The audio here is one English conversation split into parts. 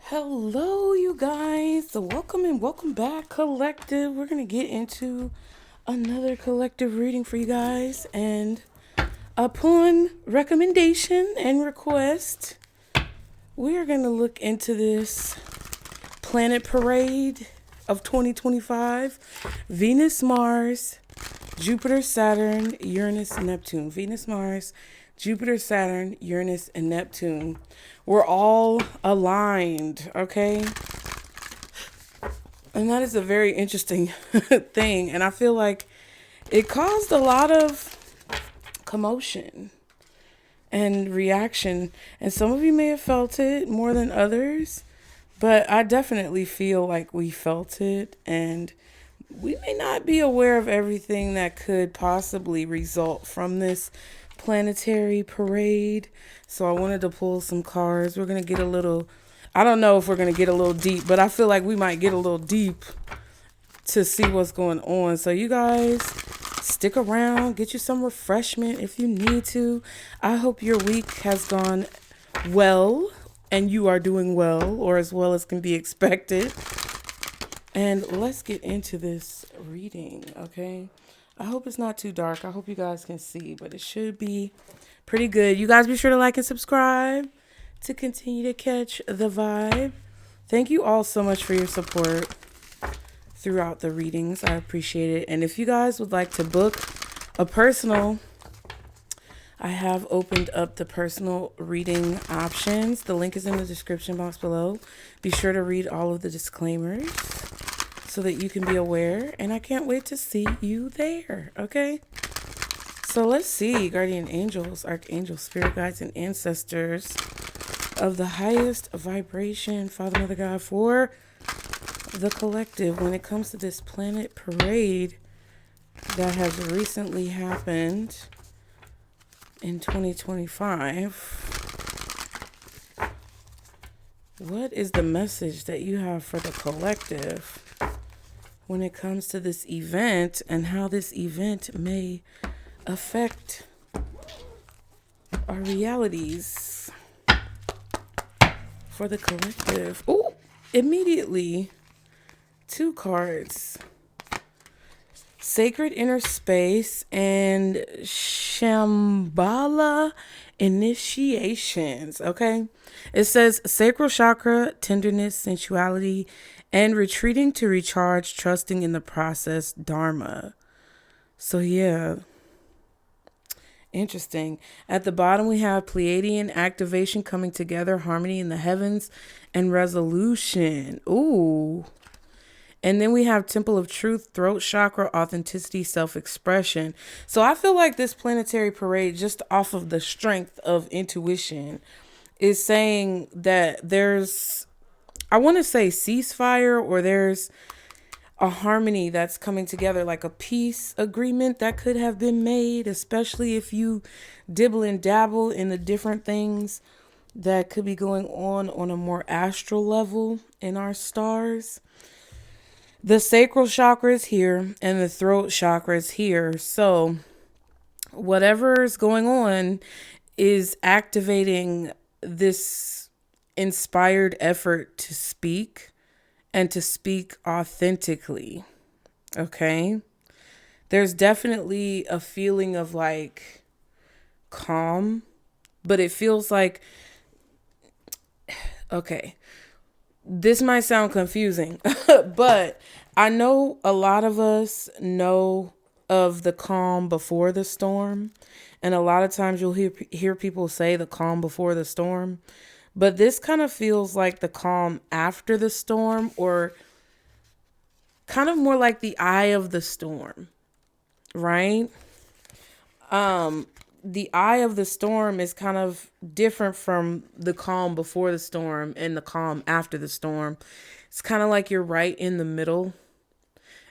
Hello, you guys. Welcome and welcome back, Collective. We're going to get into another collective reading for you guys. And upon recommendation and request, we are going to look into this planet parade of 2025. Venus, Mars, Jupiter, Saturn, Uranus, Neptune. Venus, Mars, Jupiter, Saturn, Uranus, and Neptune. We're all aligned, okay? And that is a very interesting thing. And I feel like it caused a lot of commotion and reaction. And some of you may have felt it more than others. But I definitely feel like we felt it. And we may not be aware of everything that could possibly result from this planetary parade. So I wanted to pull some cards. We're going to get a little, I don't know if we're going to get a little deep, but I feel like we might get a little deep to see what's going on. So you guys stick around, get you some refreshment if you need to. I hope your week has gone well and you are doing well, or as well as can be expected. And let's get into this reading, okay? I hope it's not too dark. I hope you guys can see, but it should be pretty good. You guys be sure to like and subscribe to continue to catch the vibe. Thank you all so much for your support throughout the readings. I appreciate it. And if you guys would like to book a personal, I have opened up the personal reading options. The link is in the description box below. Be sure to read all of the disclaimers so that you can be aware. And I can't wait to see you there, okay? So let's see, guardian angels, archangels, spirit guides, and ancestors of the highest vibration, Father, Mother, God, for the collective when it comes to this planet parade that has recently happened in 2025. What is the message that you have for the collective when it comes to this event and how this event may affect our realities for the collective? Oh, immediately, 2 cards. Sacred Inner Space and Shambala Initiations, okay? It says sacral chakra, tenderness, sensuality, and retreating to recharge, trusting in the process, Dharma. So yeah, interesting. At the bottom, we have Pleiadian activation, coming together, harmony in the heavens, and resolution. Ooh. And then we have Temple of Truth, throat chakra, authenticity, self-expression. So I feel like this planetary parade, just off of the strength of intuition, is saying that there's, I want to say ceasefire, or there's a harmony that's coming together, like a peace agreement that could have been made, especially if you dibble and dabble in the different things that could be going on a more astral level in our stars. The sacral chakra is here and the throat chakra is here. So whatever is going on is activating this inspired effort to speak and to speak authentically. Okay. There's definitely a feeling of like calm, but it feels like, okay, this might sound confusing, but I know a lot of us know of the calm before the storm. And a lot of times you'll hear people say the calm before the storm. But this kind of feels like the calm after the storm, or kind of more like the eye of the storm, right? The eye of the storm is kind of different from the calm before the storm and the calm after the storm. It's kind of like you're right in the middle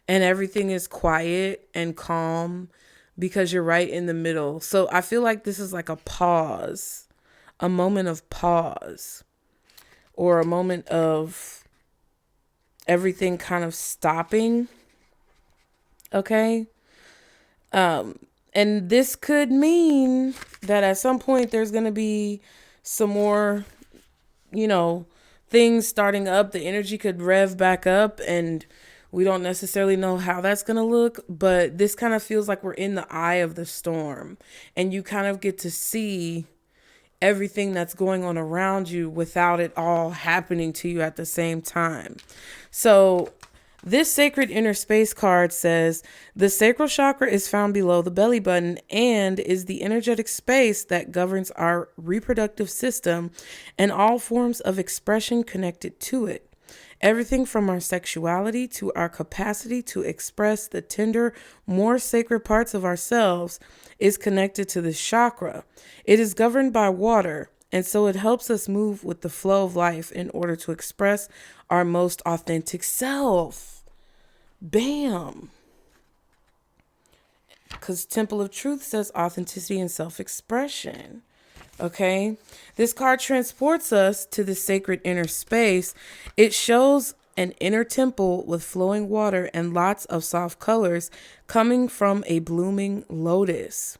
and everything is quiet and calm because you're right in the middle. So I feel like this is like a pause, a moment of pause, or a moment of everything kind of stopping. Okay. And this could mean that at some point there's going to be some more, things starting up, the energy could rev back up, and we don't necessarily know how that's going to look, but this kind of feels like we're in the eye of the storm, and you kind of get to see everything that's going on around you without it all happening to you at the same time. So this sacred inner space card says the sacral chakra is found below the belly button and is the energetic space that governs our reproductive system and all forms of expression connected to it. Everything from our sexuality to our capacity to express the tender, more sacred parts of ourselves is connected to this chakra. It is governed by water, and so it helps us move with the flow of life in order to express our most authentic self. Bam. Because Temple of Truth says authenticity and self-expression. Okay, this card transports us to the sacred inner space. It shows an inner temple with flowing water and lots of soft colors coming from a blooming lotus.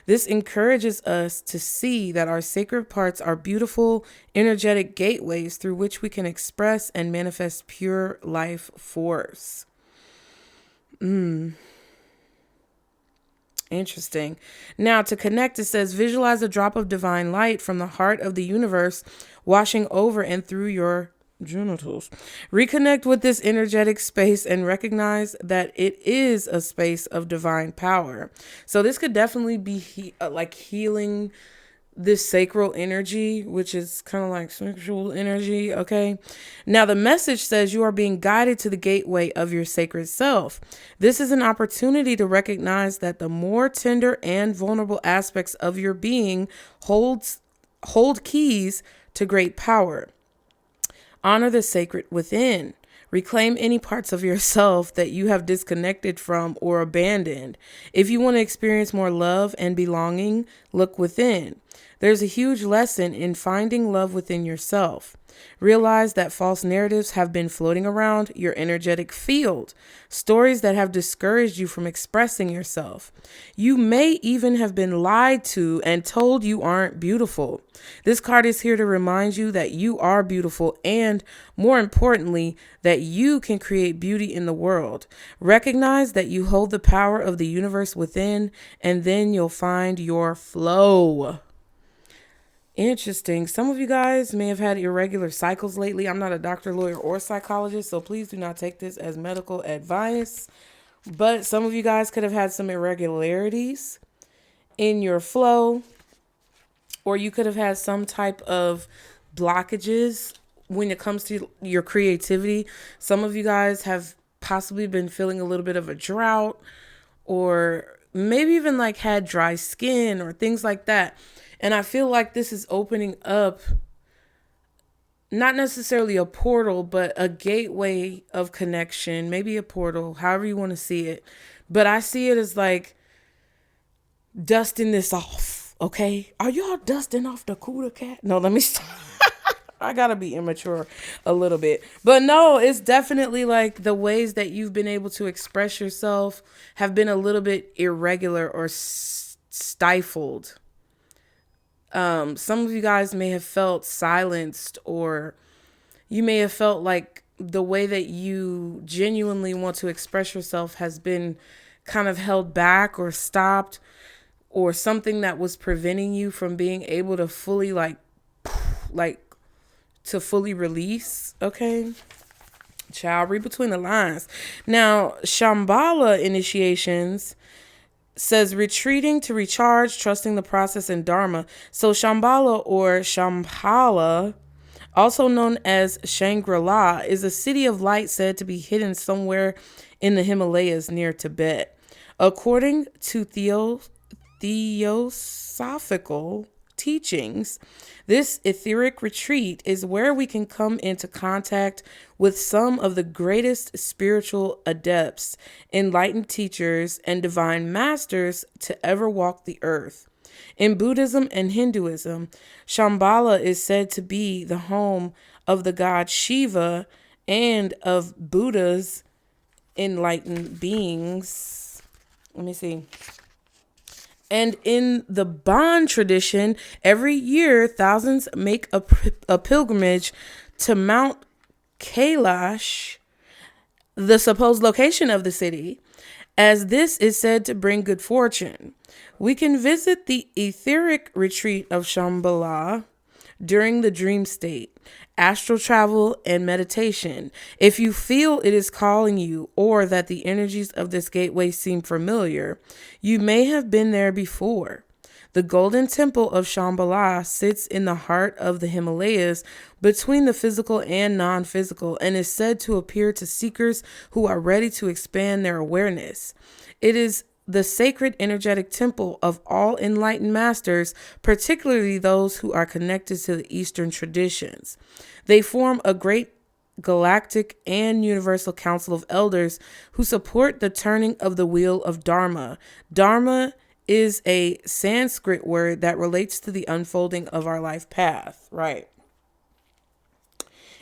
This encourages us to see that our sacred parts are beautiful, energetic gateways through which we can express and manifest pure life force. Interesting. Now, to connect, it says, visualize a drop of divine light from the heart of the universe washing over and through your genitals. Reconnect with this energetic space and recognize that it is a space of divine power. So this could definitely be like healing this sacral energy, which is kind of like sexual energy. Okay. Now the message says you are being guided to the gateway of your sacred self. This is an opportunity to recognize that the more tender and vulnerable aspects of your being hold keys to great power. Honor the sacred within. Reclaim any parts of yourself that you have disconnected from or abandoned. If you want to experience more love and belonging, look within. There's a huge lesson in finding love within yourself. Realize that false narratives have been floating around your energetic field, stories that have discouraged you from expressing yourself. You may even have been lied to and told you aren't beautiful. This card is here to remind you that you are beautiful and, more importantly, that you can create beauty in the world. Recognize that you hold the power of the universe within, and then you'll find your flow. Interesting. Some of you guys may have had irregular cycles lately. I'm not a doctor, lawyer, or psychologist, so please do not take this as medical advice. But some of you guys could have had some irregularities in your flow, or you could have had some type of blockages when it comes to your creativity. Some of you guys have possibly been feeling a little bit of a drought, or maybe even like had dry skin or things like that. And I feel like this is opening up, not necessarily a portal, but a gateway of connection, maybe a portal, however you want to see it. But I see it as like dusting this off. Okay. Are y'all dusting off the cooler cat? No, let me stop. I gotta be immature a little bit. But no, it's definitely like the ways that you've been able to express yourself have been a little bit irregular or stifled. Some of you guys may have felt silenced, or you may have felt like the way that you genuinely want to express yourself has been kind of held back or stopped, or something that was preventing you from being able to fully to fully release. Okay. Child, read between the lines. Now, Shambala initiations says retreating to recharge, trusting the process, and Dharma. So Shambhala, or Shambhala, also known as Shangri-La, is a city of light said to be hidden somewhere in the Himalayas near Tibet. According to theosophical teachings, this etheric retreat is where we can come into contact with some of the greatest spiritual adepts, enlightened teachers, and divine masters to ever walk the earth. In Buddhism and Hinduism, Shambhala is said to be the home of the god Shiva and of Buddha's enlightened beings. Let me see. And in the Bon tradition, every year, thousands make a pilgrimage to Mount Kailash, the supposed location of the city, as this is said to bring good fortune. We can visit the etheric retreat of Shambala during the dream state, astral travel, and meditation. If you feel it is calling you or that the energies of this gateway seem familiar, you may have been there before. The Golden Temple of Shambhala sits in the heart of the Himalayas between the physical and non-physical and is said to appear to seekers who are ready to expand their awareness. It is the sacred energetic temple of all enlightened masters, particularly those who are connected to the Eastern traditions. They form a great galactic and universal council of elders who support the turning of the wheel of Dharma. Dharma is a Sanskrit word that relates to the unfolding of our life path, right?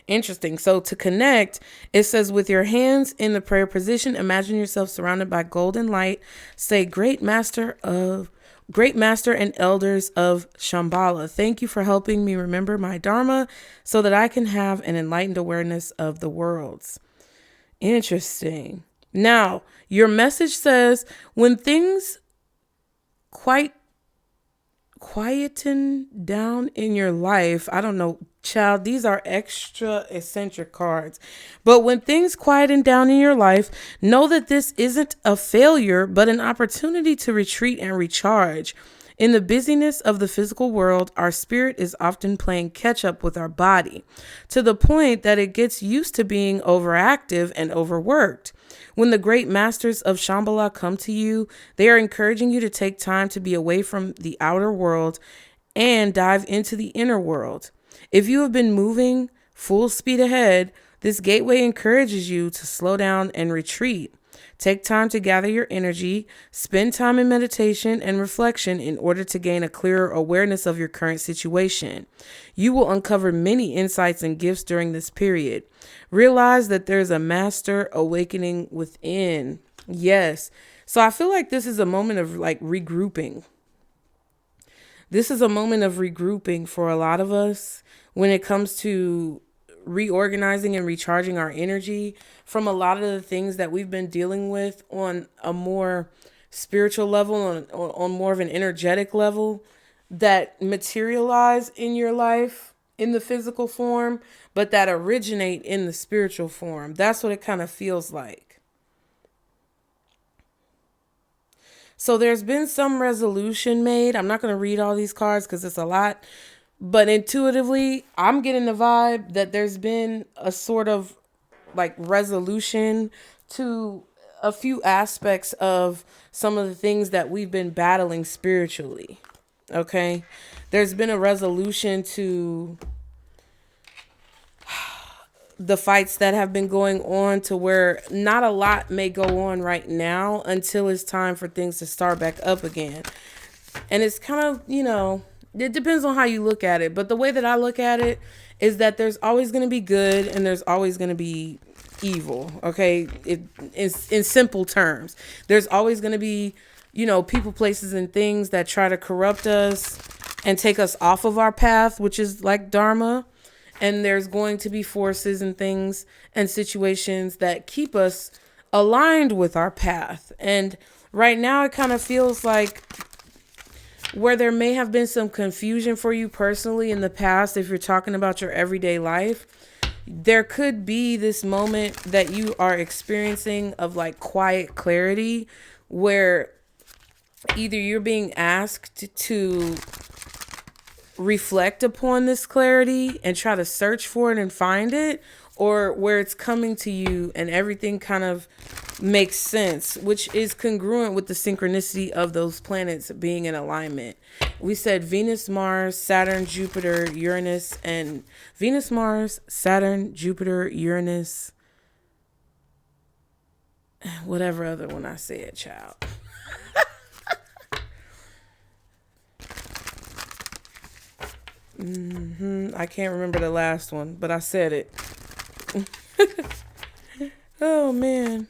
Interesting. So to connect, it says, with your hands in the prayer position, imagine yourself surrounded by golden light. Say, great master and elders of Shambhala, thank you for helping me remember my Dharma so that I can have an enlightened awareness of the worlds. Interesting. Now, your message says, when things quieten down in your life. I don't know, child, these are extra eccentric cards. But when things quieten down in your life, know that this isn't a failure, but an opportunity to retreat and recharge. In the busyness of the physical world, our spirit is often playing catch up with our body to the point that it gets used to being overactive and overworked. When the great masters of Shambhala come to you, they are encouraging you to take time to be away from the outer world and dive into the inner world. If you have been moving full speed ahead, this gateway encourages you to slow down and retreat. Take time to gather your energy, spend time in meditation and reflection in order to gain a clearer awareness of your current situation. You will uncover many insights and gifts during this period. Realize that there's a master awakening within. Yes. So I feel like this is a moment of regrouping. This is a moment of regrouping for a lot of us when it comes to reorganizing and recharging our energy from a lot of the things that we've been dealing with on a more spiritual level, on more of an energetic level that materialize in your life in the physical form, but that originate in the spiritual form. That's what it kind of feels like. So there's been some resolution made. I'm not going to read all these cards because it's a lot. But intuitively, I'm getting the vibe that there's been a sort of resolution to a few aspects of some of the things that we've been battling spiritually. Okay. There's been a resolution to the fights that have been going on, to where not a lot may go on right now until it's time for things to start back up again. And it's kind of, it depends on how you look at it. But the way that I look at it is that there's always going to be good and there's always going to be evil. Okay. It's in simple terms. There's always going to be, people, places, and things that try to corrupt us and take us off of our path, which is like Dharma. And there's going to be forces and things and situations that keep us aligned with our path. And right now it kind of feels like where there may have been some confusion for you personally in the past, if you're talking about your everyday life, there could be this moment that you are experiencing of quiet clarity, where either you're being asked to reflect upon this clarity and try to search for it and find it, or where it's coming to you and everything kind of makes sense, which is congruent with the synchronicity of those planets being in alignment. We said Venus, Mars, Saturn, Jupiter, Uranus, and Venus, Mars, Saturn, Jupiter, Uranus, whatever other one I said, child. I can't remember the last one, but I said it. Oh, man.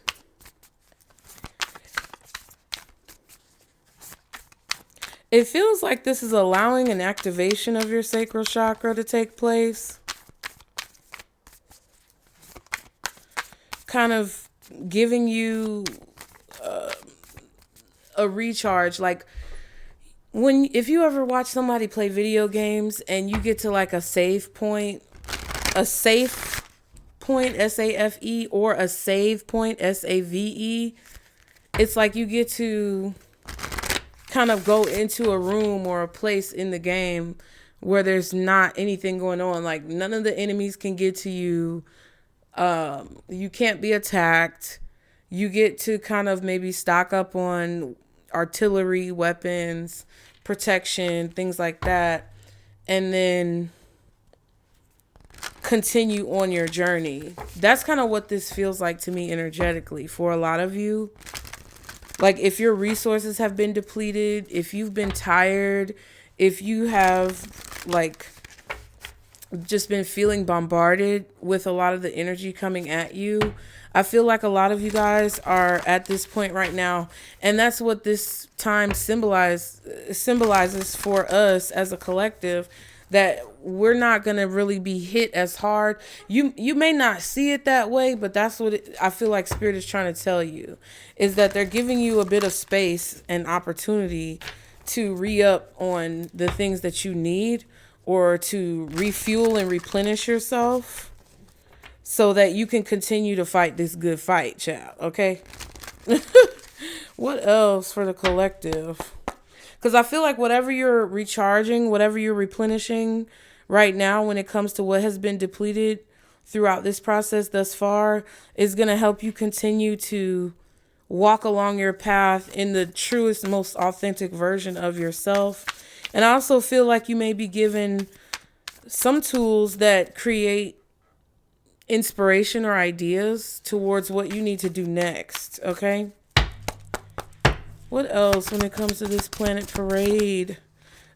It feels like this is allowing an activation of your sacral chakra to take place. kind of giving you a recharge. Like if you ever watch somebody play video games and you get to like a safe point, SAFE, or a save point, SAVE, it's like you get to kind of go into a room or a place in the game where there's not anything going on. Like none of the enemies can get to you. You can't be attacked. You get to kind of maybe stock up on artillery, weapons, protection, things like that. And then continue on your journey. That's kind of what this feels like to me energetically for a lot of you. Like if your resources have been depleted, if you've been tired, if you have like just been feeling bombarded with a lot of the energy coming at you, I feel like a lot of you guys are at this point right now. And that's what this time symbolizes for us as a collective, that we're not going to really be hit as hard. You may not see it that way, but that's what I feel like Spirit is trying to tell you, is that they're giving you a bit of space and opportunity to re-up on the things that you need, or to refuel and replenish yourself so that you can continue to fight this good fight, child. Okay? What else for the collective? Because I feel like whatever you're recharging, whatever you're replenishing right now when it comes to what has been depleted throughout this process thus far is going to help you continue to walk along your path in the truest, most authentic version of yourself. And I also feel like you may be given some tools that create inspiration or ideas towards what you need to do next. Okay? What else when it comes to this planet parade?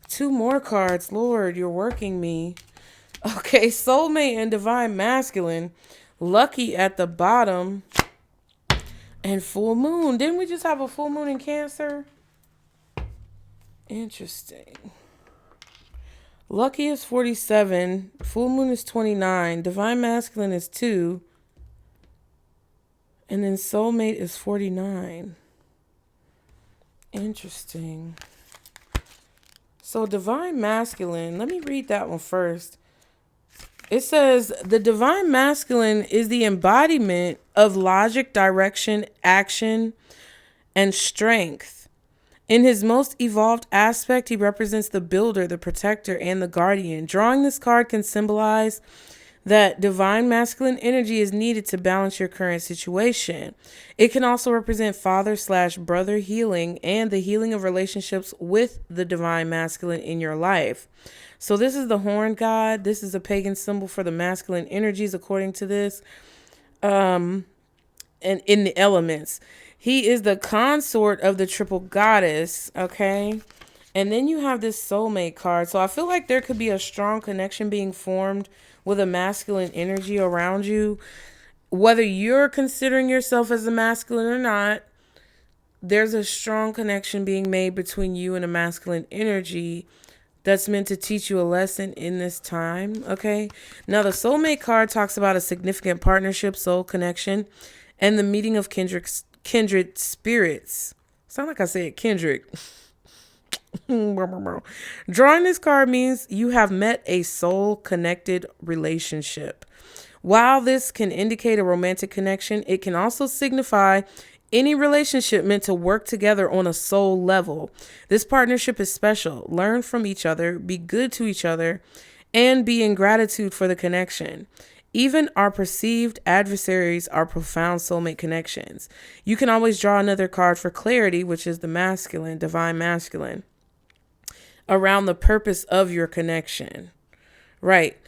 2 more cards. Lord, you're working me. Okay, Soulmate and Divine Masculine. Lucky at the bottom. And full moon. Didn't we just have a full moon in Cancer? Interesting. Lucky is 47. Full moon is 29. Divine Masculine is 2. And then Soulmate is 49. Interesting. So Divine Masculine, let me read that one first. It says, the Divine Masculine is the embodiment of logic, direction, action, and strength. In his most evolved aspect, he represents the builder, the protector, and the guardian. Drawing this card can symbolize that Divine Masculine energy is needed to balance your current situation. It can also represent father/brother healing and the healing of relationships with the Divine Masculine in your life. So this is the horn god. This is a pagan symbol for the masculine energies, according to this. And in the elements, he is the consort of the triple goddess. Okay. And then you have this soulmate card. So I feel like there could be a strong connection being formed with a masculine energy around you. Whether you're considering yourself as a masculine or not, there's a strong connection being made between you and a masculine energy that's meant to teach you a lesson in this time. Okay. Now the soulmate card talks about a significant partnership, soul connection, and the meeting of kindred spirits. Sound like I said Kendrick. Drawing this card means you have met a soul-connected relationship. While this can indicate a romantic connection, it can also signify any relationship meant to work together on a soul level. This partnership is special. Learn from each other, be good to each other, and be in gratitude for the connection. Even our perceived adversaries are profound soulmate connections. You can always draw another card for clarity, which is the masculine, divine masculine, around the purpose of your connection. Right.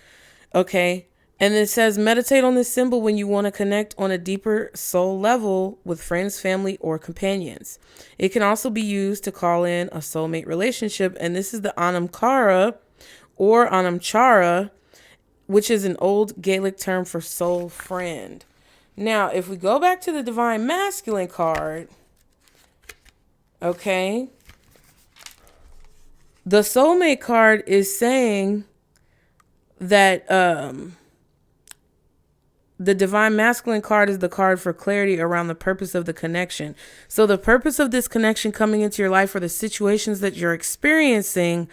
Okay. And it says meditate on this symbol when you want to connect on a deeper soul level with friends, family, or companions. It can also be used to call in a soulmate relationship. And this is the Anamkara or Anamchara, which is an old Gaelic term for soul friend. Now, if we go back to the Divine Masculine card, okay, the soulmate card is saying that the divine masculine card is the card for clarity around the purpose of the connection. So the purpose of this connection coming into your life, or the situations that you're experiencing,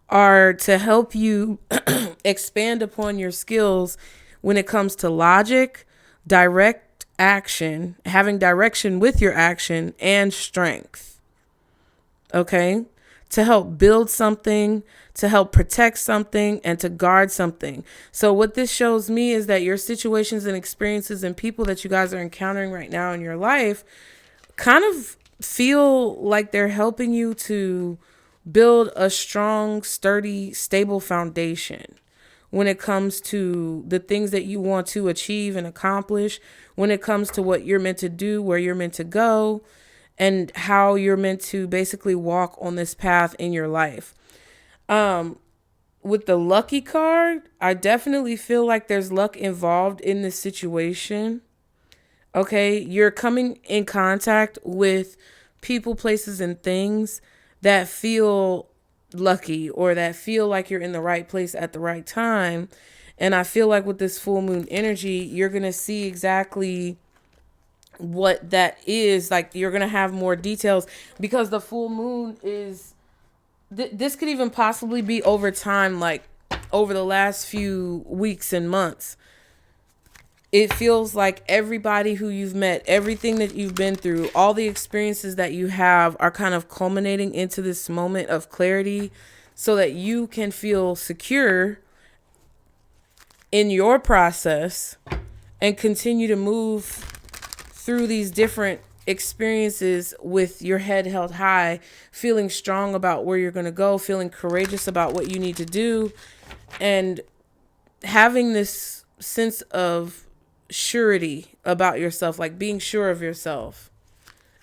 are to help you expand upon your skills when it comes to logic, direct action, having direction with your action, and strength. Okay? To help build something, to help protect something, and to guard something. So what this shows me is that your situations and experiences and people that you guys are encountering right now in your life kind of feel like they're helping you to build a strong, sturdy, stable foundation when it comes to the things that you want to achieve and accomplish, when it comes to what you're meant to do, where you're meant to go, and how you're meant to basically walk on this path in your life. With the lucky card, I definitely feel like there's luck involved in this situation. Okay, you're coming in contact with people, places, and things that feel lucky, or that feel like you're in the right place at the right time. And I feel like with this full moon energy, you're going to see exactly what that is. Like, you're going to have more details, because the full moon is, this could even possibly be over time, like over the last few weeks and months. It feels like everybody who you've met, everything that you've been through, all the experiences that you have are kind of culminating into this moment of clarity, so that you can feel secure in your process and continue to move through these different experiences with your head held high, feeling strong about where you're going to go, feeling courageous about what you need to do, and having this sense of surety about yourself, like being sure of yourself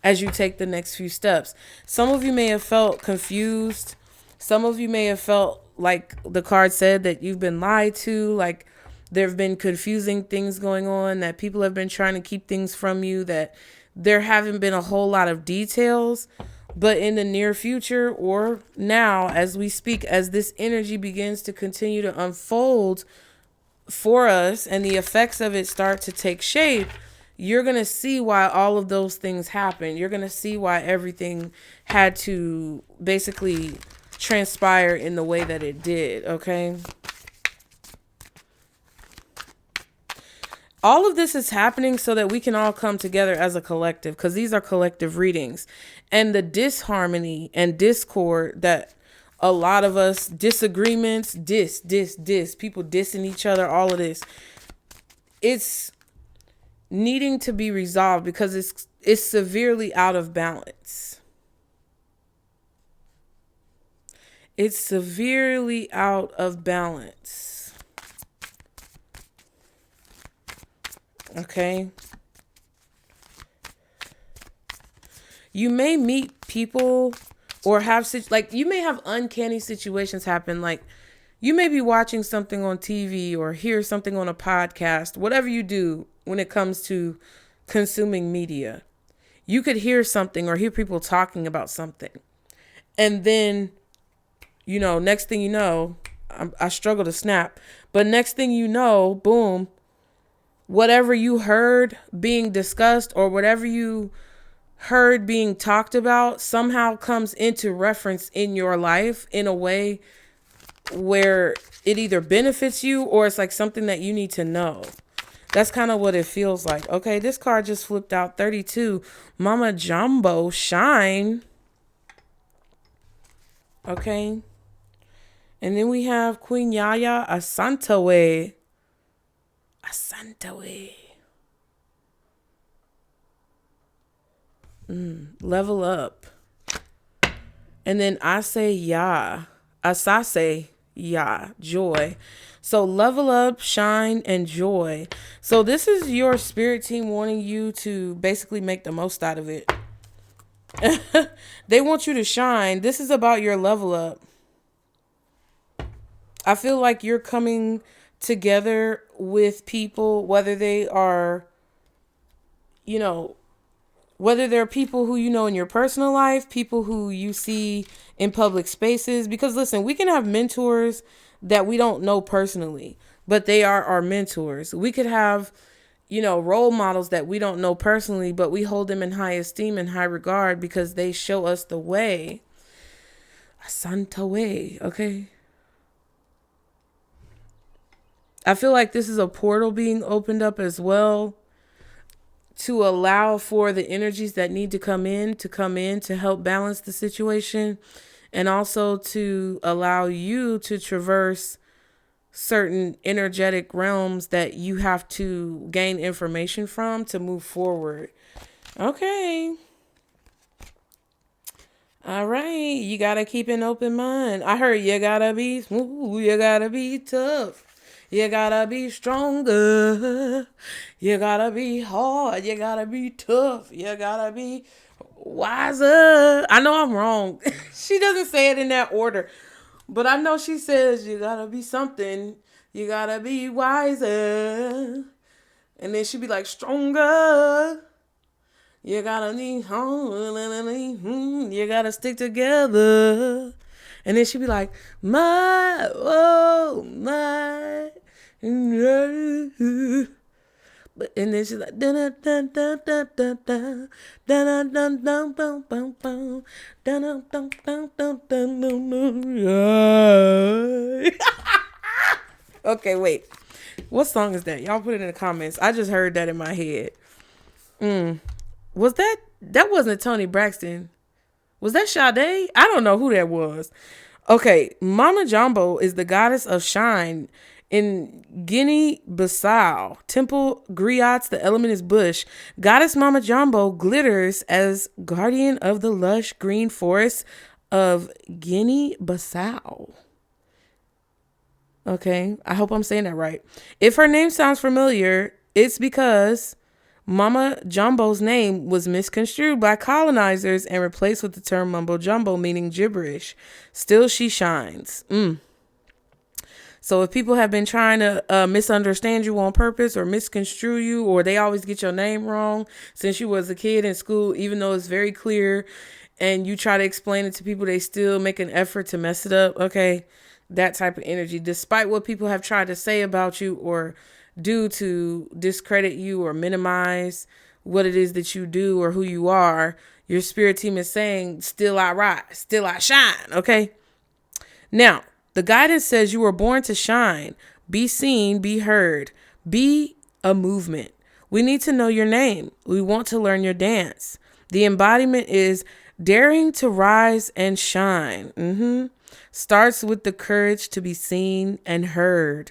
as you take the next few steps. Some of you may have felt confused. Some of you may have felt like the card said that you've been lied to, like there have been confusing things going on, that people have been trying to keep things from you, that there haven't been a whole lot of details. But in the near future, or now as we speak, as this energy begins to continue to unfold for us and the effects of it start to take shape, you're going to see why all of those things happen. You're going to see why everything had to basically transpire in the way that it did, okay? All of this is happening so that we can all come together as a collective, because these are collective readings. And the disharmony and discord that a lot of us, disagreements, people dissing each other, all of this, it's needing to be resolved because it's severely out of balance. It's severely out of balance. Okay. You may meet people or have like you may have uncanny situations happen. Like you may be watching something on TV or hear something on a podcast, whatever you do when it comes to consuming media. You could hear something or hear people talking about something. And then, next thing you know, I struggle to snap, but next thing you know, boom, whatever you heard being discussed or whatever you heard being talked about somehow comes into reference in your life in a way where it either benefits you or it's like something that you need to know. That's kind of what it feels like. Okay, this card just flipped out 32. Mama Jumbo Shine. Okay. And then we have Queen Yaya Asantaway. Asantaway. Level up. And then I say ya. Asase ya. Joy. So level up, shine, and joy. So this is your spirit team wanting you to basically make the most out of it. They want you to shine. This is about your level up. I feel like you're coming together with people, whether they are, whether they're people who you know in your personal life, people who you see in public spaces. Because listen, we can have mentors that we don't know personally, but they are our mentors. We could have, role models that we don't know personally, but we hold them in high esteem and high regard because they show us the way. A santa way, okay? I feel like this is a portal being opened up as well to allow for the energies that need to come in to help balance the situation, and also to allow you to traverse certain energetic realms that you have to gain information from to move forward. Okay. All right. You got to keep an open mind. I heard you got to be smooth. You got to be tough. You got to be stronger. You got to be hard. You got to be tough. You got to be wiser. I know I'm wrong. She doesn't say it in that order. But I know she says you gotta be something. You gotta be wiser. And then she be like, stronger. You gotta need home. You gotta stick together. And then she be like, my, oh, my. And then she's like, dun dun dun dun dun dun dun dun dun dun dun dun dun dun dun dun dun dun. Okay, wait. What song is that? Y'all put it in the comments. I just heard that in my head. Was that wasn't Tony Braxton? Was that Sade? I don't know who that was. Okay, Mama Jumbo is the goddess of shine. In Guinea-Bissau, Temple Griots, the element is bush. Goddess Mama Jumbo glitters as guardian of the lush green forests of Guinea-Bissau. Okay, I hope I'm saying that right. If her name sounds familiar, it's because Mama Jumbo's name was misconstrued by colonizers and replaced with the term mumbo jumbo, meaning gibberish. Still, she shines. So if people have been trying to misunderstand you on purpose or misconstrue you, or they always get your name wrong since you was a kid in school, even though it's very clear, and you try to explain it to people, they still make an effort to mess it up. Okay, that type of energy, despite what people have tried to say about you or do to discredit you or minimize what it is that you do or who you are, your spirit team is saying, still I rise, still I shine. Okay. Now, the guidance says you were born to shine, be seen, be heard, be a movement. We need to know your name. We want to learn your dance. The embodiment is daring to rise and shine. Starts with the courage to be seen and heard.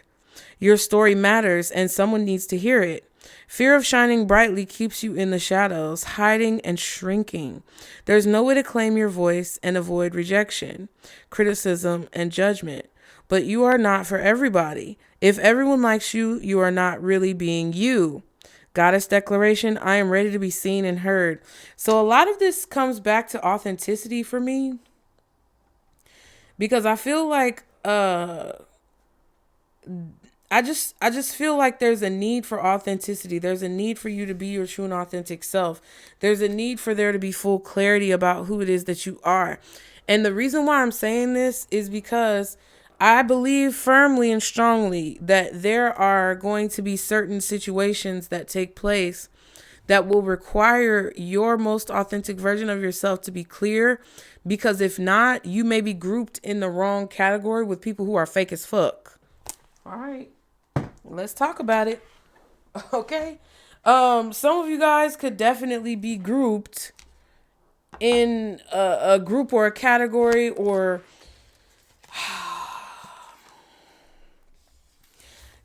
Your story matters and someone needs to hear it. Fear of shining brightly keeps you in the shadows, hiding and shrinking. There's no way to claim your voice and avoid rejection, criticism, and judgment. But you are not for everybody. If everyone likes you, you are not really being you. Goddess declaration, I am ready to be seen and heard. So a lot of this comes back to authenticity for me, because I feel like I just feel like there's a need for authenticity. There's a need for you to be your true and authentic self. There's a need for there to be full clarity about who it is that you are. And the reason why I'm saying this is because I believe firmly and strongly that there are going to be certain situations that take place that will require your most authentic version of yourself to be clear. Because if not, you may be grouped in the wrong category with people who are fake as fuck. All right. Let's talk about it. Okay. Some of you guys could definitely be grouped in a group or a category, or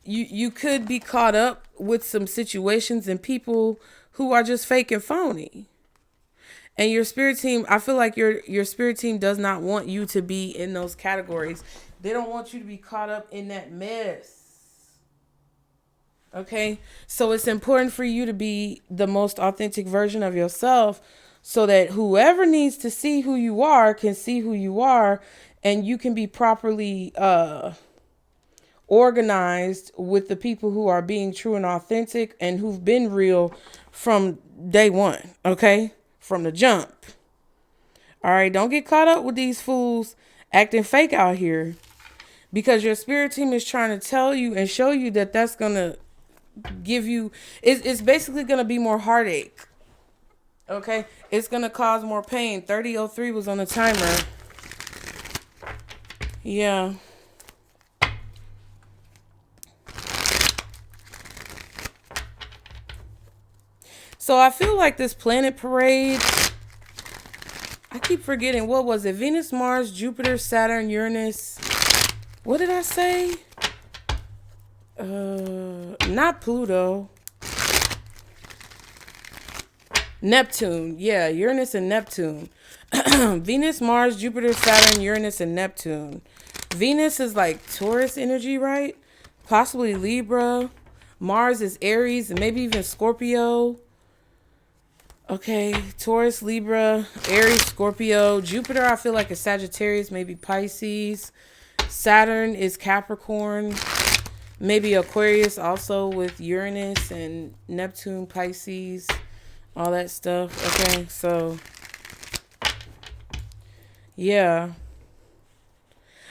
you could be caught up with some situations and people who are just fake and phony. And your spirit team, I feel like your spirit team does not want you to be in those categories. They don't want you to be caught up in that mess. Okay, so it's important for you to be the most authentic version of yourself so that whoever needs to see who you are can see who you are, and you can be properly organized with the people who are being true and authentic and who've been real from day one. Okay, from the jump. All right, don't get caught up with these fools acting fake out here, because your spirit team is trying to tell you and show you that that's going to give you, it's basically going to be more heartache. Okay, it's going to cause more pain. 3003 was on the timer. Yeah. So I feel like this planet parade, I keep forgetting, what was it? Venus, Mars, Jupiter, Saturn, Uranus. What did I say? Not Pluto. Neptune. Yeah, Uranus and Neptune. Venus, Mars, Jupiter, Saturn, Uranus, and Neptune. Venus is like Taurus energy, right? Possibly Libra. Mars is Aries and maybe even Scorpio. Okay, Taurus, Libra, Aries, Scorpio. Jupiter, I feel like is Sagittarius, maybe Pisces. Saturn is Capricorn. Maybe Aquarius also with Uranus and Neptune, Pisces, all that stuff. Okay, so yeah.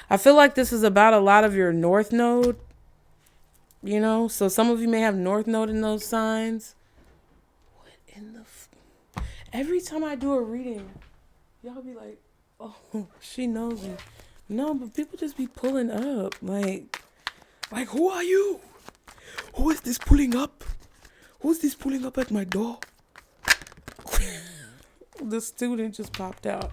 I feel like this is about a lot of your North Node, you know? So some of you may have North Node in those signs. What in the... Every time I do a reading, y'all be like, oh, she knows me. No, but people just be pulling up. Like, who are you? Who is this pulling up? Who's this pulling up at my door? The student just popped out.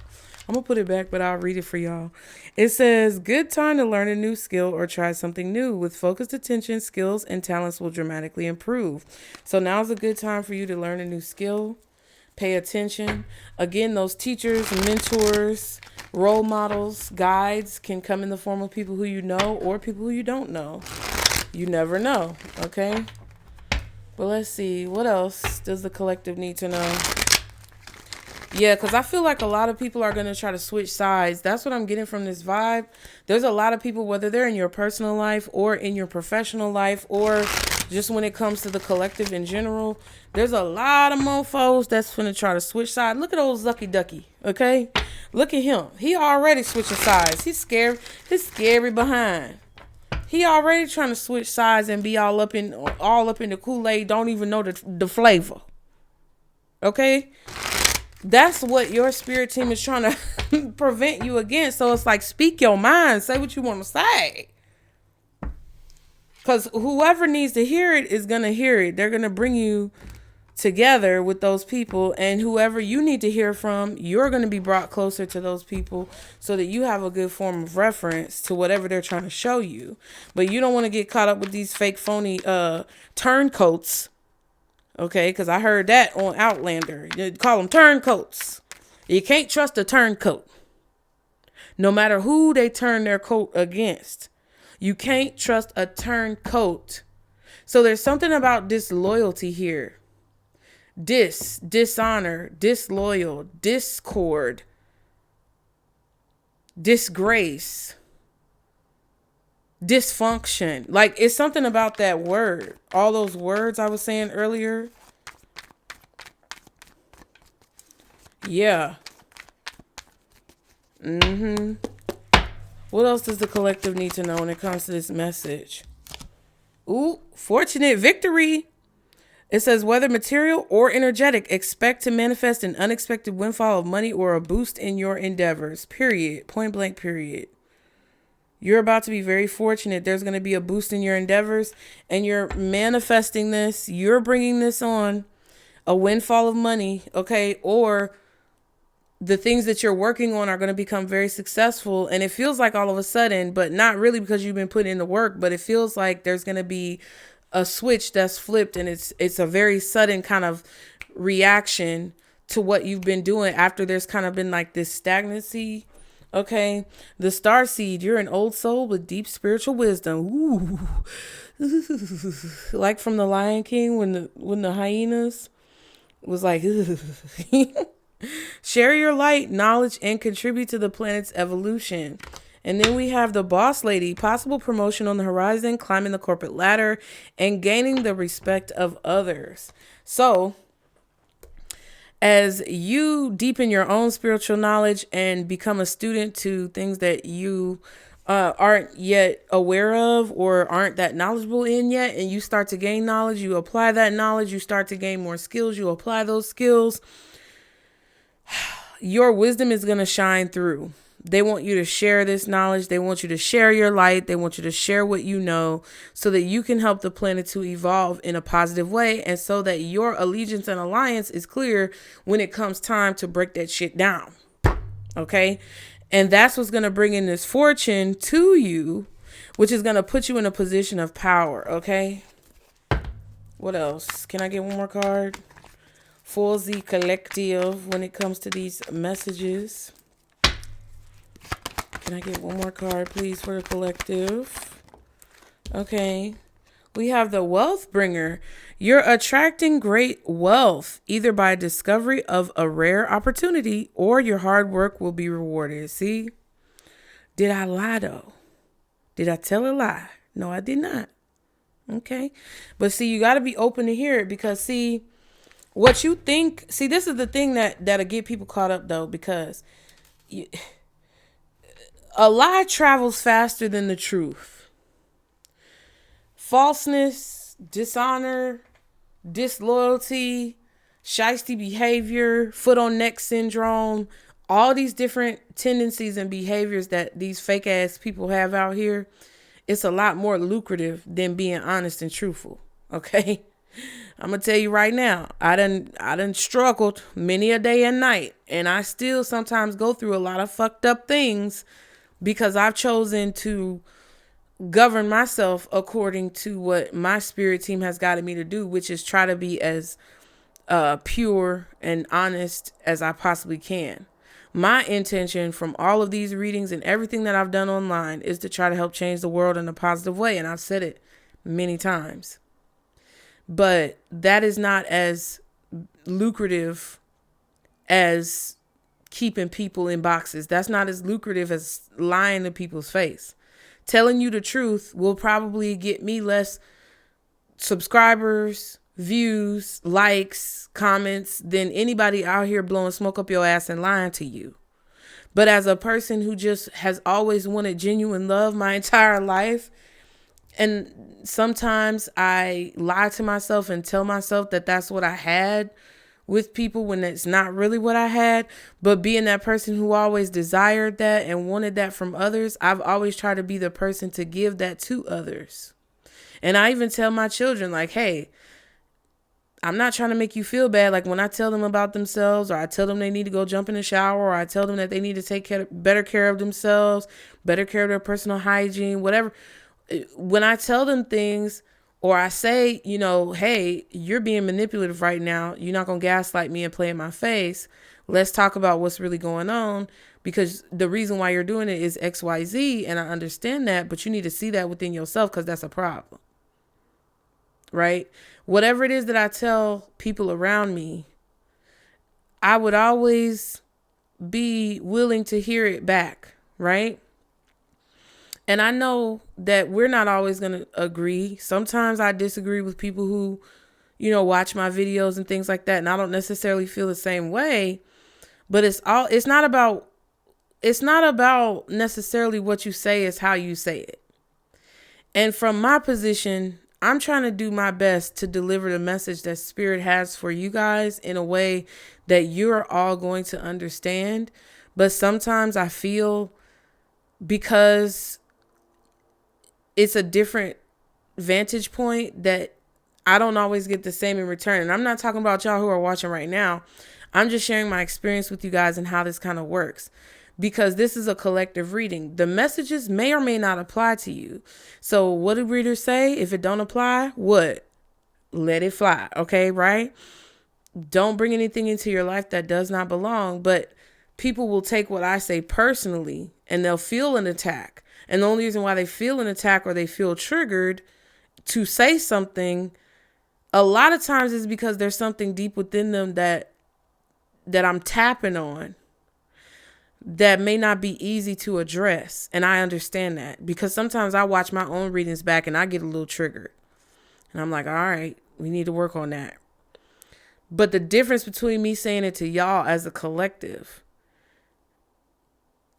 I'm going to put it back, but I'll read it for y'all. It says, good time to learn a new skill or try something new. With focused attention, skills and talents will dramatically improve. So now's a good time for you to learn a new skill. Pay attention. Again, those teachers, mentors, role models, guides can come in the form of people who you know or people who you don't know. You never know, okay? But let's see. What else does the collective need to know? Yeah, because I feel like a lot of people are going to try to switch sides. That's what I'm getting from this vibe. There's a lot of people, whether they're in your personal life or in your professional life or just when it comes to the collective in general, there's a lot of mofos that's going to try to switch sides. Look at old Zucky Ducky, okay? Look at him. He already switching sides. He's scared. He's scary behind. He already trying to switch sides and be all up in the Kool-Aid, don't even know the flavor. Okay? That's what your spirit team is trying to prevent you against. So it's like, speak your mind. Say what you want to say. Because whoever needs to hear it is going to hear it. They're going to bring you together with those people. And whoever you need to hear from, you're going to be brought closer to those people so that you have a good form of reference to whatever they're trying to show you. But you don't want to get caught up with these fake, phony turncoats. Okay, because I heard that on Outlander. You call them turncoats. You can't trust a turncoat. No matter who they turn their coat against. You can't trust a turncoat. So there's something about disloyalty here. Dishonor, disloyal, discord, disgrace, dysfunction. Like, it's something about that word. All those words I was saying earlier. Yeah. What else does the collective need to know when it comes to this message? Ooh, fortunate victory. It says, whether material or energetic, expect to manifest an unexpected windfall of money or a boost in your endeavors. Period. Point blank, period. You're about to be very fortunate. There's going to be a boost in your endeavors and you're manifesting this. You're bringing this on, a windfall of money, okay? Or the things that you're working on are going to become very successful. And it feels like all of a sudden, but not really because you've been putting in the work, but it feels like there's going to be a switch that's flipped and it's a very sudden kind of reaction to what you've been doing after there's kind of been like this stagnancy. Okay, the star seed, you're an old soul with deep spiritual wisdom. Ooh. Like from the Lion King when the hyenas was like, share your light, knowledge, and contribute to the planet's evolution. And then we have the boss lady, possible promotion on the horizon, climbing the corporate ladder, and gaining the respect of others. So as you deepen your own spiritual knowledge and become a student to things that you aren't yet aware of or aren't that knowledgeable in yet, and you start to gain knowledge, you apply that knowledge, you start to gain more skills, you apply those skills, your wisdom is going to shine through. They want you to share this knowledge. They want you to share your light. They want you to share what you know so that you can help the planet to evolve in a positive way, and so that your allegiance and alliance is clear when it comes time to break that shit down. Okay? And that's what's going to bring in this fortune to you, which is going to put you in a position of power. Okay? What else? Can I get one more card? For the collective when it comes to these messages. Can I get one more card, please, for the collective? Okay. We have the wealth bringer. You're attracting great wealth, either by discovery of a rare opportunity or your hard work will be rewarded. See? Did I lie, though? Did I tell a lie? No, I did not. Okay. But see, you got to be open to hear it, because see, what you think, see, this is the thing that'll get people caught up, though, because a lie travels faster than the truth. Falseness, dishonor, disloyalty, shiesty behavior, foot on neck syndrome, all these different tendencies and behaviors that these fake ass people have out here, it's a lot more lucrative than being honest and truthful. Okay? I'm going to tell you right now, I done struggled many a day and night, and I still sometimes go through a lot of fucked up things because I've chosen to govern myself according to what my spirit team has guided me to do, which is try to be as pure and honest as I possibly can. My intention from all of these readings and everything that I've done online is to try to help change the world in a positive way, and I've said it many times. But that is not as lucrative as keeping people in boxes. That's not as lucrative as lying to people's face. Telling you the truth will probably get me less subscribers, views, likes, comments than anybody out here blowing smoke up your ass and lying to you. But as a person who just has always wanted genuine love my entire life, and sometimes I lie to myself and tell myself that that's what I had with people when it's not really what I had. But being that person who always desired that and wanted that from others, I've always tried to be the person to give that to others. And I even tell my children, like, hey, I'm not trying to make you feel bad. Like when I tell them about themselves, or I tell them they need to go jump in the shower, or I tell them that they need to take better care of themselves, better care of their personal hygiene, whatever. When I tell them things, or I say, you know, hey, you're being manipulative right now. You're not going to gaslight me and play in my face. Let's talk about what's really going on, because the reason why you're doing it is X, Y, Z. And I understand that, but you need to see that within yourself, because that's a problem. Right? Whatever it is that I tell people around me, I would always be willing to hear it back. Right? And I know that we're not always going to agree. Sometimes I disagree with people who, you know, watch my videos and things like that. And I don't necessarily feel the same way, but it's not about necessarily what you say, it's how you say it. And from my position, I'm trying to do my best to deliver the message that Spirit has for you guys in a way that you're all going to understand. But sometimes I feel, because it's a different vantage point, that I don't always get the same in return. And I'm not talking about y'all who are watching right now. I'm just sharing my experience with you guys and how this kind of works, because this is a collective reading. The messages may or may not apply to you. So what do readers say? If it don't apply, what? Let it fly. Okay, right? Don't bring anything into your life that does not belong. But people will take what I say personally, and they'll feel an attack. And the only reason why they feel an attack, or they feel triggered to say something, a lot of times is because there's something deep within them that I'm tapping on that may not be easy to address. And I understand that, because sometimes I watch my own readings back and I get a little triggered. And I'm like, all right, we need to work on that. But the difference between me saying it to y'all as a collective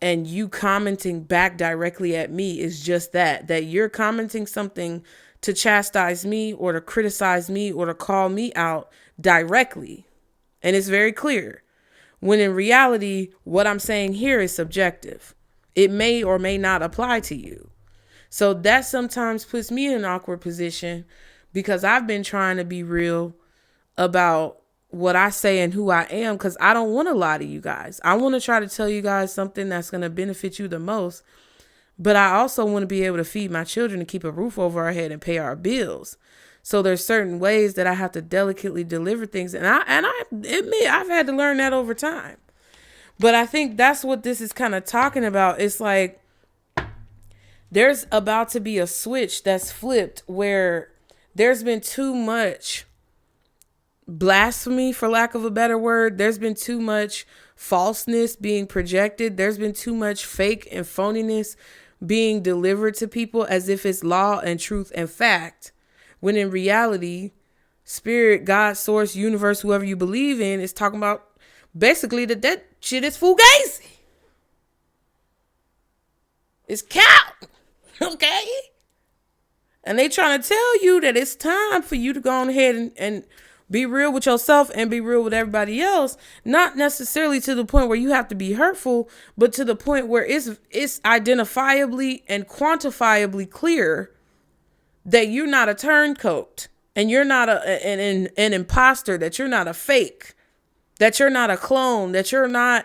and you commenting back directly at me is just that you're commenting something to chastise me or to criticize me or to call me out directly. And it's very clear. When in reality, what I'm saying here is subjective. It may or may not apply to you. So that sometimes puts me in an awkward position because I've been trying to be real about what I say and who I am, because I don't want to lie to you guys. I want to try to tell you guys something that's going to benefit you the most. But I also want to be able to feed my children and keep a roof over our head and pay our bills. So there's certain ways that I have to delicately deliver things. And I admit I've had to learn that over time. But I think that's what this is kind of talking about. It's like there's about to be a switch that's flipped where there's been too much blasphemy, for lack of a better word. There's been too much falseness being projected. There's been too much fake and phoniness being delivered to people as if it's law and truth and fact, when in reality, spirit, God, source, universe, whoever you believe in, is talking about basically that shit is fugazi. It's cap. Okay? And they trying to tell you that it's time for you to go on ahead and be real with yourself and be real with everybody else. Not necessarily to the point where you have to be hurtful, but to the point where it's identifiably and quantifiably clear that you're not a turncoat and you're not an imposter, that you're not a fake, that you're not a clone, that you're not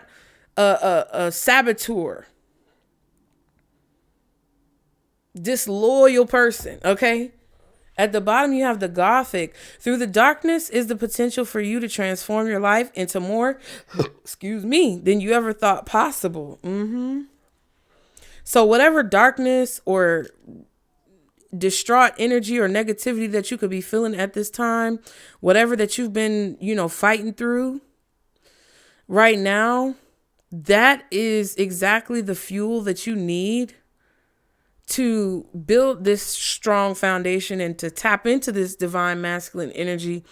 a saboteur, disloyal person. Okay. At the bottom, you have the Gothic. Through the darkness is the potential for you to transform your life into more, than you ever thought possible. So whatever darkness or distraught energy or negativity that you could be feeling at this time, whatever that you've been, fighting through right now, that is exactly the fuel that you need to build this strong foundation and to tap into this divine masculine energy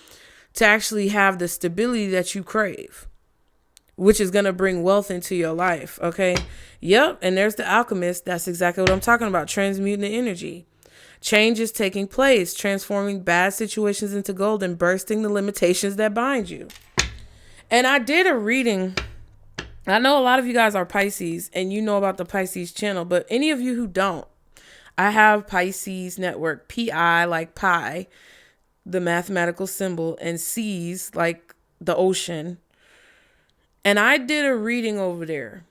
to actually have the stability that you crave, which is going to bring wealth into your life. Okay. Yep. And there's the alchemist. That's exactly what I'm talking about. Transmuting the energy. Change is taking place, transforming bad situations into gold and bursting the limitations that bind you. And I did a reading. I know a lot of you guys are Pisces and you know about the Pisces channel, but any of you who don't, I have Pisces Network, Pi like pi, the mathematical symbol, and C's like the ocean. And I did a reading over there,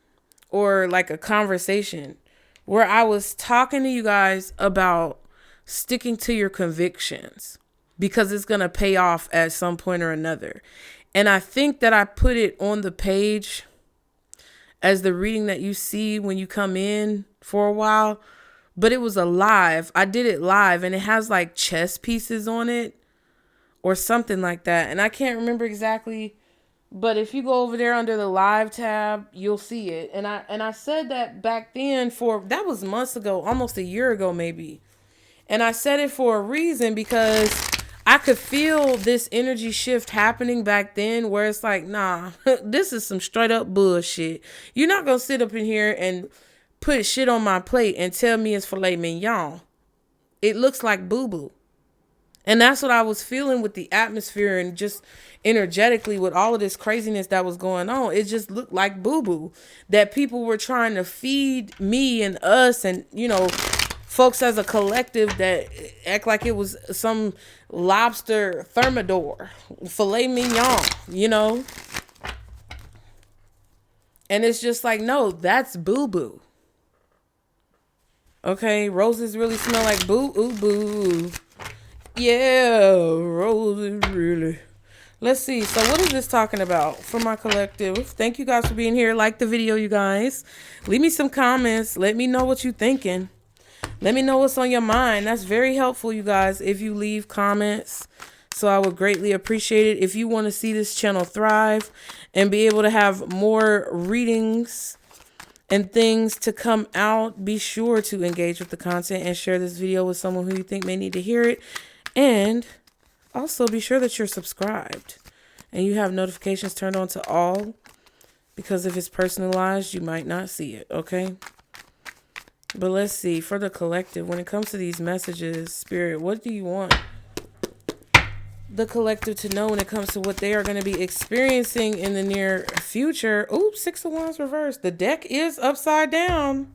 or like a conversation, where I was talking to you guys about sticking to your convictions because it's going to pay off at some point or another. And I think that I put it on the page as the reading that you see when you come in for a while. But it was a live. I did it live and it has like chess pieces on it or something like that. And I can't remember exactly, but if you go over there under the live tab, you'll see it. And I said that back then that was months ago, almost a year ago, maybe. And I said it for a reason because I could feel this energy shift happening back then where it's like, nah, this is some straight up bullshit. You're not going to sit up in here and put shit on my plate and tell me it's filet mignon. It looks like boo-boo. And that's what I was feeling with the atmosphere and just energetically with all of this craziness that was going on. It just looked like boo-boo, that people were trying to feed me and us and, folks as a collective that act like it was some lobster thermidor, filet mignon, And it's just like, no, that's boo-boo. Okay, roses really smell like boo. Yeah, roses really. Let's see. So what is this talking about for my collective? Thank you guys for being here. Like the video, you guys. Leave me some comments. Let me know what you're thinking. Let me know what's on your mind. That's very helpful, you guys, if you leave comments. So I would greatly appreciate it. If you want to see this channel thrive and be able to have more readings and things to come out, be sure to engage with the content and share this video with someone who you think may need to hear it. And also be sure that you're subscribed and you have notifications turned on to all Because if it's personalized, you might not see it, okay? But let's see, for the collective, when it comes to these messages, Spirit, what do you want the collective to know when it comes to what they are going to be experiencing in the near future? Oops, 6 of Wands reversed. The deck is upside down.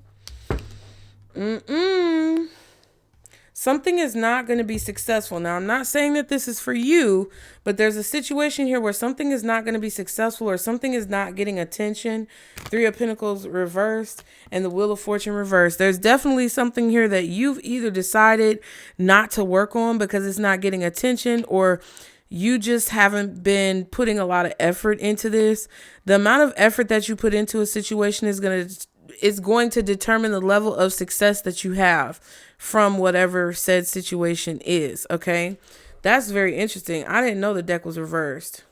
Something is not going to be successful. Now, I'm not saying that this is for you, but there's a situation here where something is not going to be successful or something is not getting attention. 3 of Pentacles reversed and the Wheel of Fortune reversed. There's definitely something here that you've either decided not to work on because it's not getting attention, or you just haven't been putting a lot of effort into this. The amount of effort that you put into a situation is going to determine the level of success that you have from whatever said situation is, okay? That's very interesting. I didn't know the deck was reversed.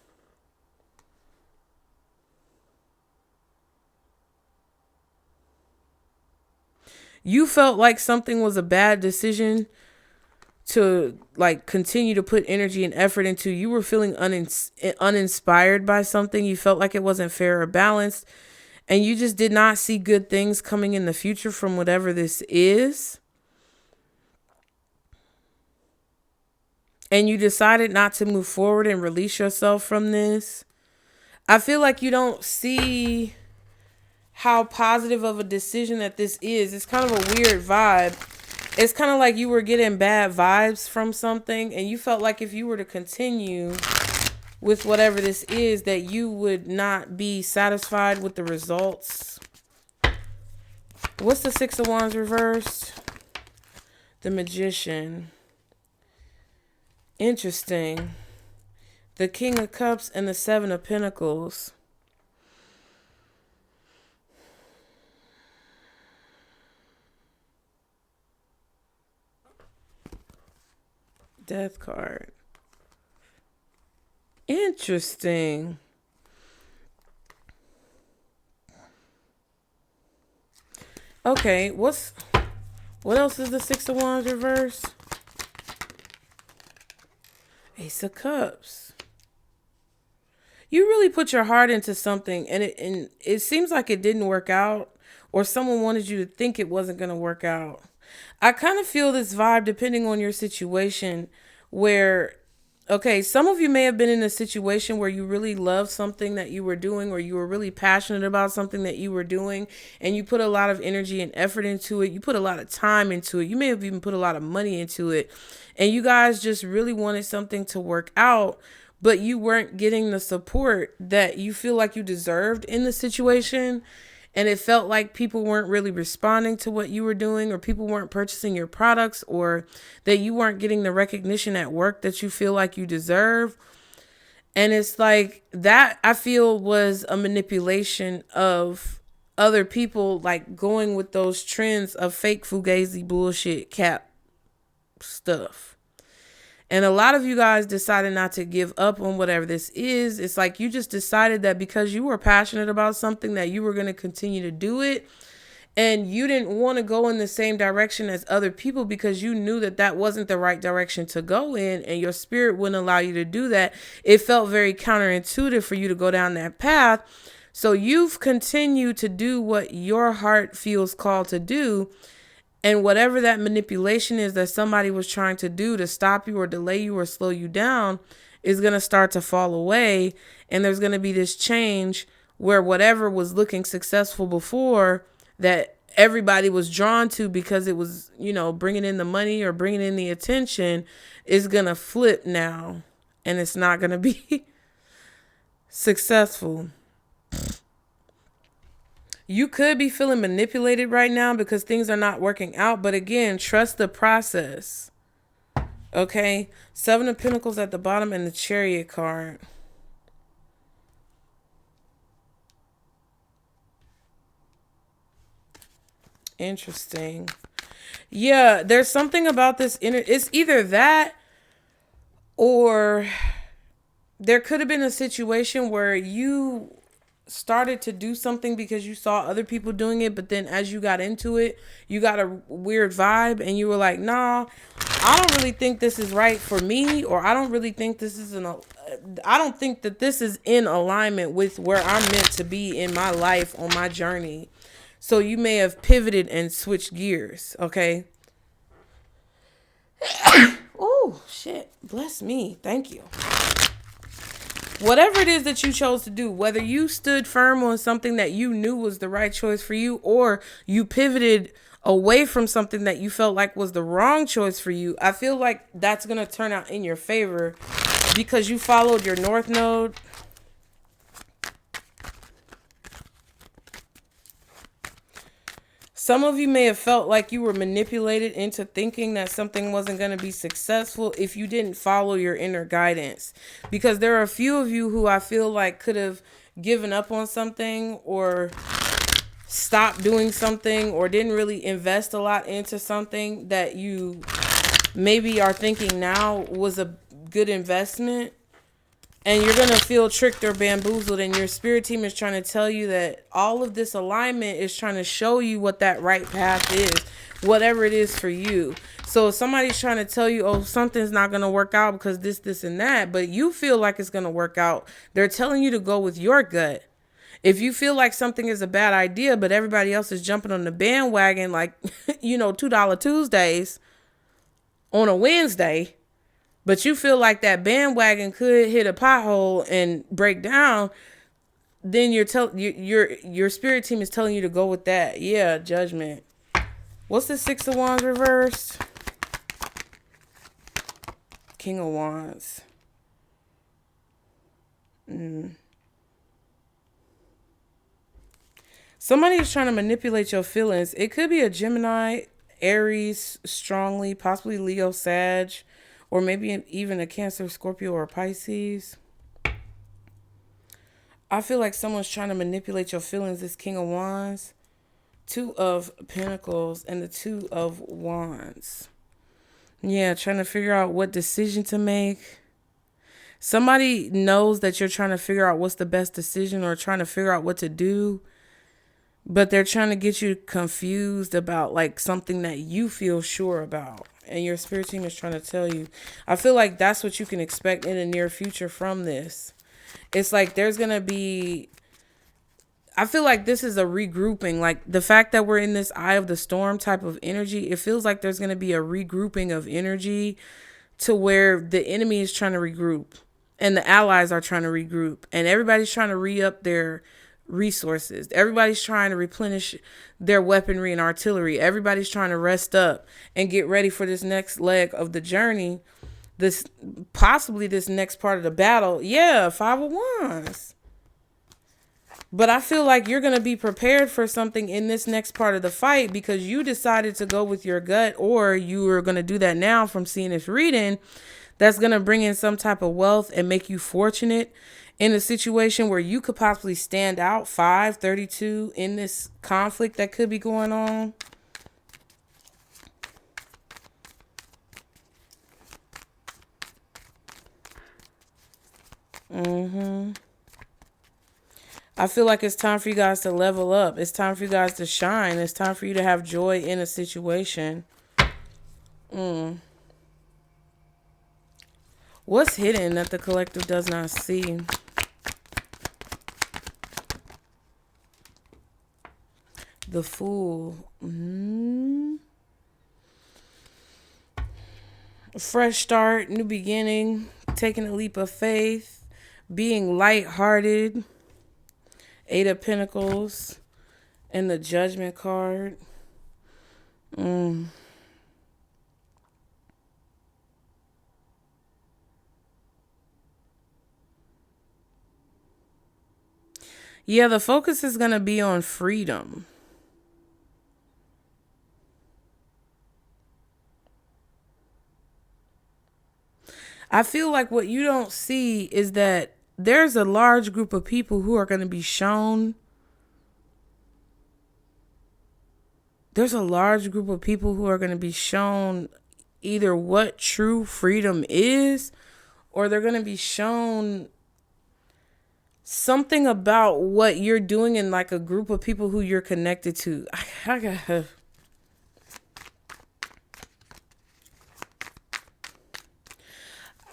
You felt like something was a bad decision to like continue to put energy and effort into. You were feeling uninspired by something. You felt like it wasn't fair or balanced. And you just did not see good things coming in the future from whatever this is. And you decided not to move forward and release yourself from this. I feel like you don't see how positive of a decision that this is. It's kind of a weird vibe. It's kind of like you were getting bad vibes from something, and you felt like if you were to continue with whatever this is, that you would not be satisfied with the results. What's the 6 of Wands reversed? The Magician. Interesting. The King of Cups and the 7 of Pentacles. Death card. Interesting. Okay, what else is the 6 of Wands reversed? Ace of Cups. You really put your heart into something, and it seems like it didn't work out, or someone wanted you to think it wasn't going to work out. I kind of feel this vibe, depending on your situation, where, okay, some of you may have been in a situation where you really loved something that you were doing, or you were really passionate about something that you were doing, and you put a lot of energy and effort into it. You put a lot of time into it. You may have even put a lot of money into it. And you guys just really wanted something to work out, but you weren't getting the support that you feel like you deserved in the situation. And it felt like people weren't really responding to what you were doing, or people weren't purchasing your products, or that you weren't getting the recognition at work that you feel like you deserve. And it's like that, I feel, was a manipulation of other people, like going with those trends of fake fugazi bullshit cap stuff. And a lot of you guys decided not to give up on whatever this is. It's like you just decided that because you were passionate about something, that you were going to continue to do it. And you didn't want to go in the same direction as other people because you knew that that wasn't the right direction to go in, and your spirit wouldn't allow you to do that. It felt very counterintuitive for you to go down that path. So you've continued to do what your heart feels called to do. And whatever that manipulation is that somebody was trying to do to stop you or delay you or slow you down is going to start to fall away. And there's going to be this change where whatever was looking successful before, that everybody was drawn to because it was, you know, bringing in the money or bringing in the attention, is going to flip now. And it's not going to be successful. You could be feeling manipulated right now because things are not working out. But again, trust the process. Okay? 7 of Pentacles at the bottom and the Chariot card. Interesting. Yeah, there's something about this. It's either that, or there could have been a situation where you started to do something because you saw other people doing it, but then as you got into it, you got a weird vibe and you were like, nah, I don't really think this is right for me, or I don't really think this is I don't think that this is in alignment with where I'm meant to be in my life, on my journey. So you may have pivoted and switched gears, okay? Oh, shit. Bless me. Thank you. Whatever it is that you chose to do, whether you stood firm on something that you knew was the right choice for you, or you pivoted away from something that you felt like was the wrong choice for you, I feel like that's going to turn out in your favor because you followed your North Node. Some of you may have felt like you were manipulated into thinking that something wasn't going to be successful if you didn't follow your inner guidance. Because there are a few of you who I feel like could have given up on something or stopped doing something or didn't really invest a lot into something that you maybe are thinking now was a good investment. And you're going to feel tricked or bamboozled, and your spirit team is trying to tell you that all of this alignment is trying to show you what that right path is, whatever it is for you. So if somebody's trying to tell you, oh, something's not going to work out because this, and that, but you feel like it's going to work out, they're telling you to go with your gut. If you feel like something is a bad idea, but everybody else is jumping on the bandwagon like, $2 Tuesdays on a Wednesday, but you feel like that bandwagon could hit a pothole and break down, then your spirit team is telling you to go with that. Yeah, Judgment. What's the Six of Wands reversed? King of Wands. Somebody is trying to manipulate your feelings. It could be a Gemini, Aries, strongly, possibly Leo, Sag, or maybe even a Cancer, Scorpio, or Pisces. I feel like someone's trying to manipulate your feelings. This King of Wands, Two of Pentacles, and the Two of Wands. Yeah, trying to figure out what decision to make. Somebody knows that you're trying to figure out what's the best decision or trying to figure out what to do, but they're trying to get you confused about like something that you feel sure about. And your spirit team is trying to tell you. I feel like that's what you can expect in the near future from this. It's like there's going to be... I feel like this is a regrouping. Like the fact that we're in this eye of the storm type of energy, it feels like there's going to be a regrouping of energy to where the enemy is trying to regroup and the allies are trying to regroup and everybody's trying to re-up their resources. Everybody's trying to replenish their weaponry and artillery. Everybody's trying to rest up and get ready for this next leg of the journey. This next part of the battle. Yeah, Five of Wands. But I feel like you're going to be prepared for something in this next part of the fight because you decided to go with your gut, or you are going to do that now from seeing this reading. That's going to bring in some type of wealth and make you fortunate in a situation where you could possibly stand out 532 in this conflict that could be going on. I feel like it's time for you guys to level up. It's time for you guys to shine. It's time for you to have joy in a situation. What's hidden that the collective does not see? The Fool. Fresh start, new beginning, taking a leap of faith, being lighthearted. Eight of Pentacles and the Judgment card. Yeah, the focus is going to be on freedom. I feel like what you don't see is that there's a large group of people who are going to be shown. There's a large group of people who are going to be shown either what true freedom is, or they're going to be shown something about what you're doing in like a group of people who you're connected to. I gotta.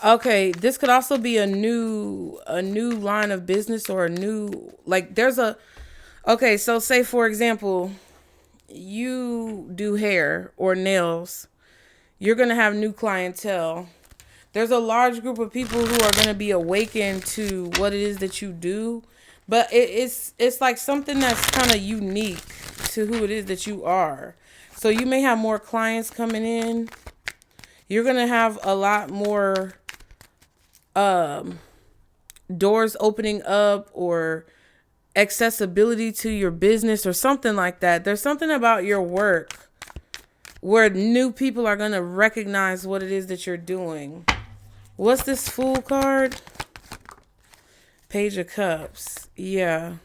Okay, this could also be a new line of business, or a new, like, there's a, okay, so say for example, you do hair or nails, you're going to have new clientele. There's a large group of people who are going to be awakened to what it is that you do, but it's like something that's kind of unique to who it is that you are. So you may have more clients coming in. You're going to have a lot more doors opening up, or accessibility to your business, or something like that. There's something about your work where new people are going to recognize what it is that you're doing. What's this Fool card? Page of Cups. Yeah.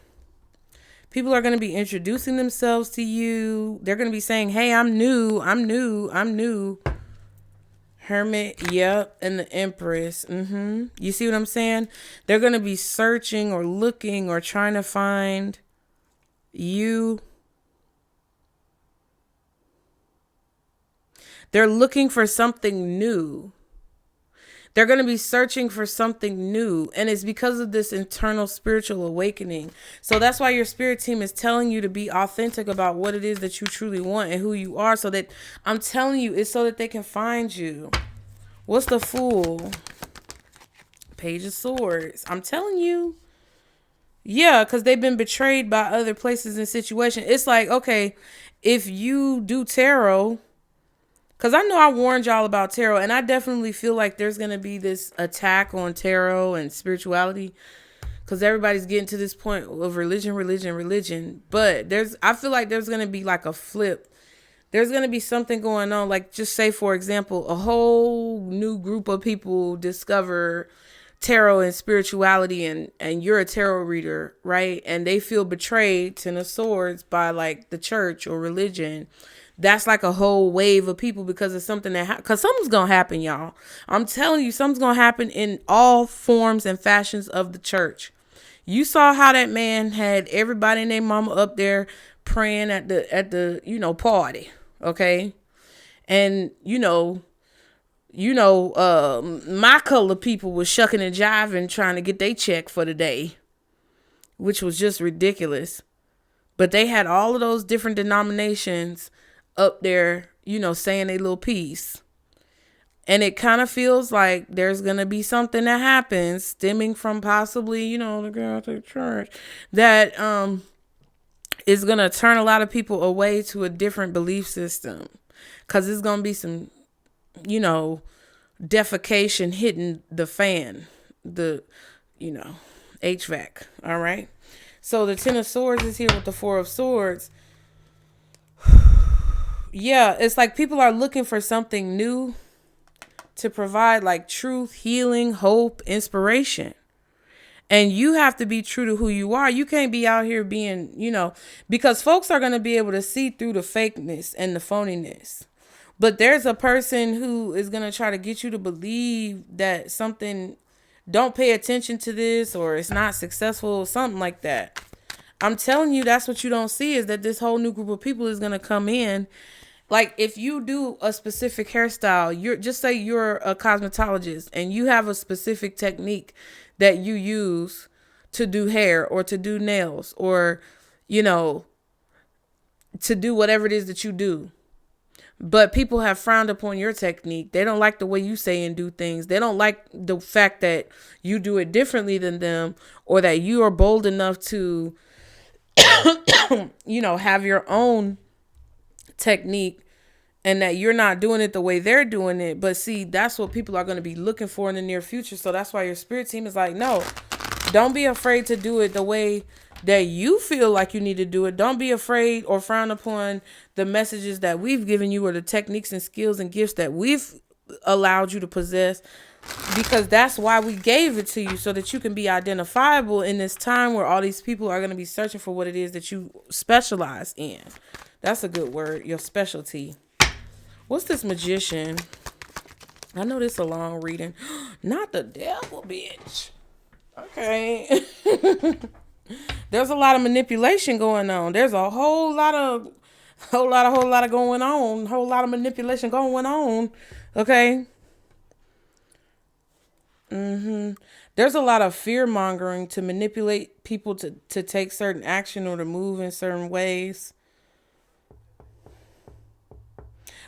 People are going to be introducing themselves to you. They're going to be saying, hey, I'm new. Hermit, yep, and the Empress. You see what I'm saying? They're going to be searching or looking or trying to find you. They're looking for something new. They're going to be searching for something new. And it's because of this internal spiritual awakening. So that's why your spirit team is telling you to be authentic about what it is that you truly want and who you are. So that, I'm telling you, it's so that they can find you. What's the Fool? Page of Swords. I'm telling you. Yeah, because they've been betrayed by other places and situations. It's like, okay, if you do tarot, because I know I warned y'all about tarot, and I definitely feel like there's going to be this attack on tarot and spirituality, because everybody's getting to this point of religion. But I feel like there's going to be like a flip. There's going to be something going on. Like, just say, for example, a whole new group of people discover tarot and spirituality, and you're a tarot reader, right? And they feel betrayed, Ten of Swords, by like the church or religion. That's like a whole wave of people, because it's something because something's going to happen, y'all. I'm telling you, something's going to happen in all forms and fashions of the church. You saw how that man had everybody and their mama up there praying at the party, okay? And my color people was shucking and jiving trying to get their check for the day, which was just ridiculous. But they had all of those different denominations up there, saying a little piece. And it kind of feels like there's going to be something that happens stemming from possibly, the Catholic Church, that is going to turn a lot of people away to a different belief system. Because there's going to be some, defecation hitting the fan, the, HVAC. All right. So the Ten of Swords is here with the Four of Swords. Yeah, it's like people are looking for something new to provide like truth, healing, hope, inspiration. And you have to be true to who you are. You can't be out here being, because folks are going to be able to see through the fakeness and the phoniness. But there's a person who is going to try to get you to believe that something, don't pay attention to this, or it's not successful, something like that. I'm telling you, that's what you don't see, is that this whole new group of people is going to come in. Like, if you do a specific hairstyle, just say you're a cosmetologist and you have a specific technique that you use to do hair or to do nails, or, to do whatever it is that you do. But people have frowned upon your technique. They don't like the way you say and do things. They don't like the fact that you do it differently than them, or that you are bold enough to, have your own technique, and that you're not doing it the way they're doing it. But see, that's what people are going to be looking for in the near future. So that's why your spirit team is like, no, don't be afraid to do it the way that you feel like you need to do it. Don't be afraid or frown upon the messages that we've given you, or the techniques and skills and gifts that we've allowed you to possess, because that's why we gave it to you, so that you can be identifiable in this time where all these people are going to be searching for what it is that you specialize in. That's a good word, your specialty. What's this Magician? I know this is a long reading. Not the devil, bitch. Okay. There's a lot of manipulation going on. There's a whole lot of going on. Whole lot of manipulation going on. Okay. There's a lot of fear mongering to manipulate people to take certain action or to move in certain ways.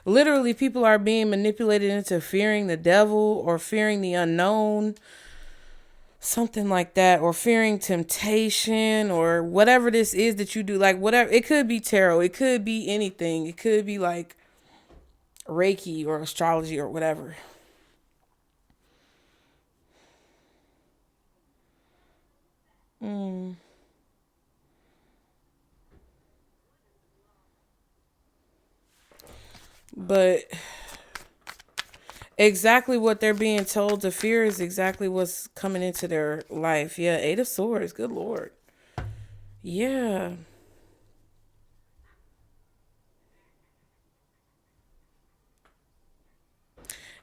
Literally, people are being manipulated into fearing the devil or fearing the unknown, something like that, or fearing temptation or whatever this is that you do. Like, whatever, it could be tarot, it could be anything, it could be like Reiki or astrology or whatever. But exactly what they're being told to fear is exactly what's coming into their life. Yeah, Eight of Swords. Good Lord. Yeah.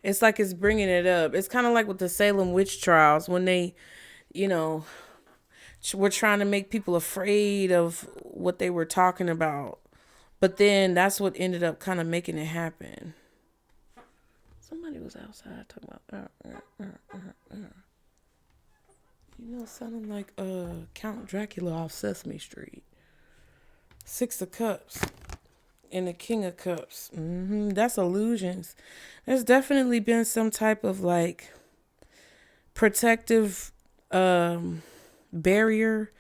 It's like it's bringing it up. It's kind of like with the Salem witch trials when they, you know, were trying to make people afraid of what they were talking about. But then that's what ended up kind of making it happen. Somebody was outside talking about, sounding like Count Dracula off Sesame Street. Six of Cups and the King of Cups. That's illusions. There's definitely been some type of like protective barrier.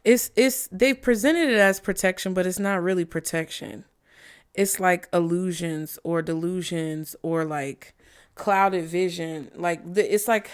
It's they've presented it as protection, but it's not really protection. It's like illusions or delusions or like clouded vision. Like it's like